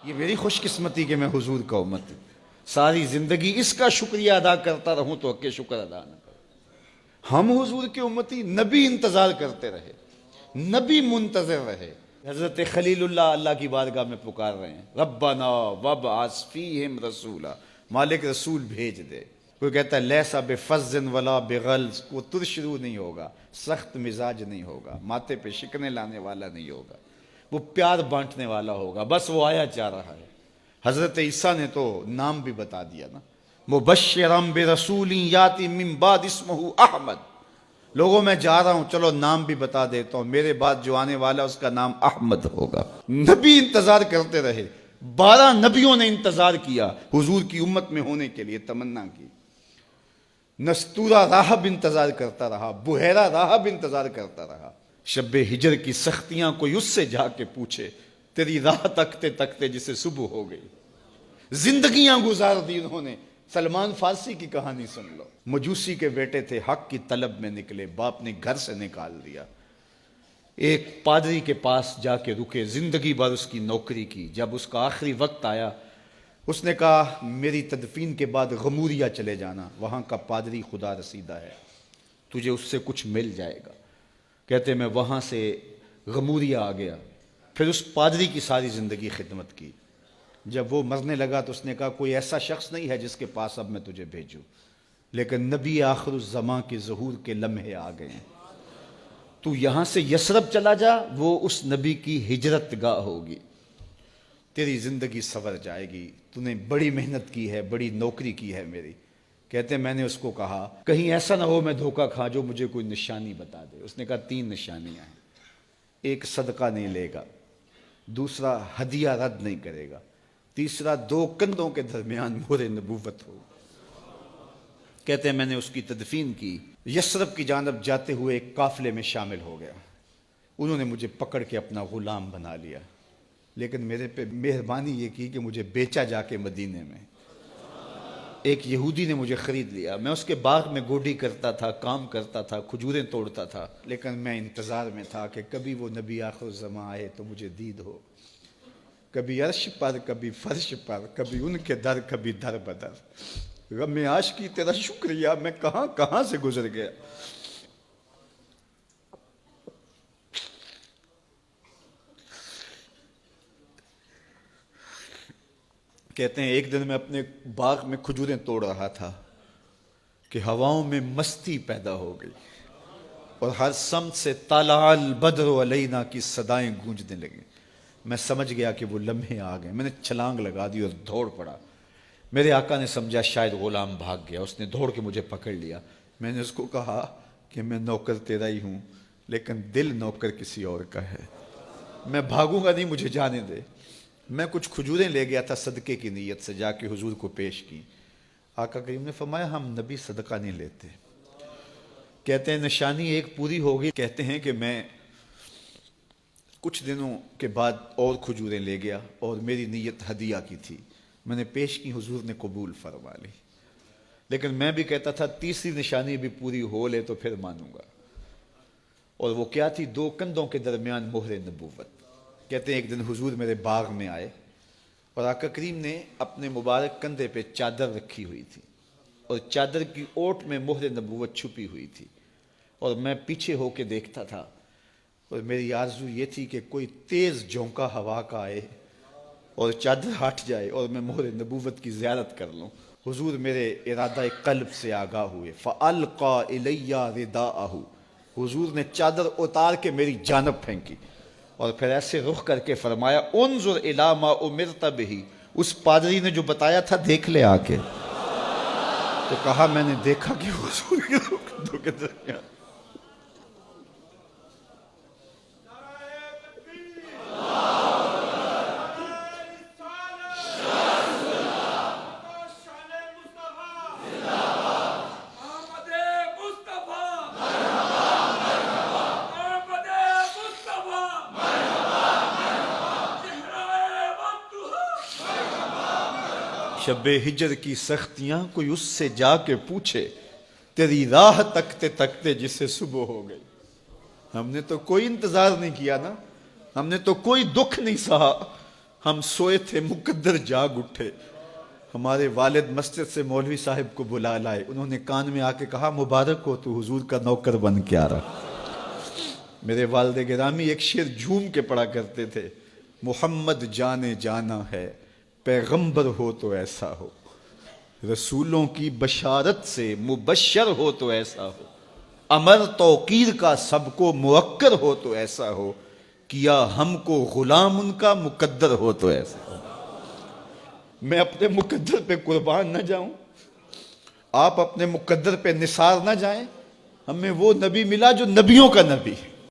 یہ میری خوش قسمتی کہ میں حضور کا امت ساری زندگی اس کا شکریہ ادا کرتا رہوں تو کہ شکر ادا نہ کروں۔ ہم حضور کے امتی، نبی انتظار کرتے رہے، نبی منتظر رہے۔ حضرت خلیل اللہ کی بارگاہ میں پکار رہے ہیں، ربنا وابعث فیہم رسولا، مالک رسول بھیج دے۔ کوئی کہتا ہے لیسا بفظ ولا بغلظ، وہ ترشرو نہیں ہوگا، سخت مزاج نہیں ہوگا، ماتھے پہ شکنے لانے والا نہیں ہوگا، وہ پیار بانٹنے والا ہوگا، بس وہ آیا جا رہا ہے۔ حضرت عیسیٰ نے تو نام بھی بتا دیا نا، مبشرم برسول یاتی من بعد اسمہ احمد، لوگوں میں جا رہا ہوں، چلو نام بھی بتا دیتا ہوں، میرے بعد جو آنے والا اس کا نام احمد ہوگا۔ نبی انتظار کرتے رہے، 12 نبیوں نے انتظار کیا حضور کی امت میں ہونے کے لیے، تمنا کی۔ نستورہ راہب انتظار کرتا رہا، بحیرہ راہب انتظار کرتا رہا۔ شب ہجر کی سختیاں کوئی اس سے جا کے پوچھے، تیری راہ تکتے تکتے جسے صبح ہو گئی۔ زندگیاں گزار دی انہوں نے۔ سلمان فارسی کی کہانی سن لو، مجوسی کے بیٹے تھے، حق کی طلب میں نکلے، باپ نے گھر سے نکال دیا، ایک پادری کے پاس جا کے رکے، زندگی بھر اس کی نوکری کی۔ جب اس کا آخری وقت آیا، اس نے کہا میری تدفین کے بعد غموریا چلے جانا، وہاں کا پادری خدا رسیدہ ہے، تجھے اس سے کچھ مل جائے گا۔ کہتے میں وہاں سے غموریا آ گیا، پھر اس پادری کی ساری زندگی خدمت کی۔ جب وہ مرنے لگا تو اس نے کہا کوئی ایسا شخص نہیں ہے جس کے پاس اب میں تجھے بھیجوں، لیکن نبی آخر الزماں کے ظہور کے لمحے آ گئے ہیں، تو یہاں سے یثرب چلا جا، وہ اس نبی کی ہجرت گاہ ہوگی، تیری زندگی سنور جائے گی، تو نے بڑی محنت کی ہے، بڑی نوکری کی ہے میری۔ کہتے ہیں میں نے اس کو کہا کہیں ایسا نہ ہو میں دھوکہ کھا جو مجھے کوئی نشانی بتا دے۔ اس نے کہا 3 نشانیاں ہیں، ایک صدقہ نہیں لے گا، دوسرا ہدیہ رد نہیں کرے گا، تیسرا 2 کندھوں کے درمیان مہر نبوت ہو۔ کہتے ہیں میں نے اس کی تدفین کی، یثرب کی جانب جاتے ہوئے ایک قافلے میں شامل ہو گیا، انہوں نے مجھے پکڑ کے اپنا غلام بنا لیا، لیکن میرے پہ مہربانی یہ کی کہ مجھے بیچا جا کے مدینے میں۔ ایک یہودی نے مجھے خرید لیا، میں اس کے باغ میں گوڈی کرتا تھا، کام کرتا تھا، کھجوریں توڑتا تھا، لیکن میں انتظار میں تھا کہ کبھی وہ نبی آخر الزماں آئے تو مجھے دید ہو، کبھی عرش پر، کبھی فرش پر، کبھی ان کے در، کبھی در بدر۔ غم عاشقی تیرا شکریہ، میں کہاں کہاں سے گزر گیا۔ کہتے ہیں ایک دن میں اپنے باغ میں کھجوریں توڑ رہا تھا کہ ہواؤں میں مستی پیدا ہو گئی اور ہر سمت سے طلع البدر علینا کی صدائیں گونجنے لگیں۔ میں سمجھ گیا کہ وہ لمحے آ گئے، میں نے چھلانگ لگا دی اور دوڑ پڑا۔ میرے آقا نے سمجھا شاید غلام بھاگ گیا، اس نے دوڑ کے مجھے پکڑ لیا۔ میں نے اس کو کہا کہ میں نوکر تیرا ہی ہوں، لیکن دل نوکر کسی اور کا ہے، میں بھاگوں گا نہیں، مجھے جانے دے۔ میں کچھ کھجوریں لے گیا تھا صدقے کی نیت سے، جا کے حضور کو پیش کی۔ آقا کریم نے فرمایا ہم نبی صدقہ نہیں لیتے۔ کہتے ہیں نشانی ایک پوری ہو گئی، کہتے ہیں کہ میں کچھ دنوں کے بعد اور کھجوریں لے گیا اور میری نیت ہدیہ کی تھی، میں نے پیش کی، حضور نے قبول فرما لی، لیکن میں بھی کہتا تھا تیسری نشانی بھی پوری ہو لے تو پھر مانوں گا، اور وہ کیا تھی؟ 2 کندھوں کے درمیان مہر نبوت۔ کہتے ہیں ایک دن حضور میرے باغ میں آئے اور آقا کریم نے اپنے مبارک کندھے پہ چادر رکھی ہوئی تھی اور چادر کی اوٹ میں مہر نبوت چھپی ہوئی تھی، اور میں پیچھے ہو کے دیکھتا تھا، اور میری آرزو یہ تھی کہ کوئی تیز جھونکا ہوا کا آئے اور چادر ہٹ جائے اور میں مہر نبوت کی زیارت کر لوں۔ حضور میرے ارادہ قلب سے آگاہ ہوئے، فَأَلْقَى إِلَيَّ رِدَاءَهُ، حضور نے چادر اتار کے میری جانب پھینکی اور پھر ایسے رخ کر کے فرمایا انظر الی ما امرت بہ، اس پادری نے جو بتایا تھا دیکھ لے آ کے۔ تو کہا میں نے دیکھا کہ حضور کے 2 کندھوں کے درمیان۔ شب ہجر کی سختیاں کوئی اس سے جا کے پوچھے، تیری راہ تکتے تکتے جسے صبح ہو گئی۔ ہم نے تو کوئی انتظار نہیں کیا نا، ہم نے تو کوئی دکھ نہیں سہا، ہم سوئے تھے مقدر جاگ اٹھے، ہمارے والد مسجد سے مولوی صاحب کو بلا لائے، انہوں نے کان میں آ کے کہا مبارک ہو تو حضور کا نوکر بن کے آ رہا۔ میرے والد گرامی ایک شعر جھوم کے پڑھا کرتے تھے، محمد جانے جانا ہے، پیغمبر ہو تو ایسا ہو، رسولوں کی بشارت سے مبشر ہو تو ایسا ہو، امر توقیر کا سب کو موقر ہو تو ایسا ہو، کیا ہم کو غلام ان کا مقدر ہو تو ایسا ہو۔ میں اپنے مقدر پہ قربان نہ جاؤں، آپ اپنے مقدر پہ نثار نہ جائیں، ہمیں وہ نبی ملا جو نبیوں کا نبی ہے۔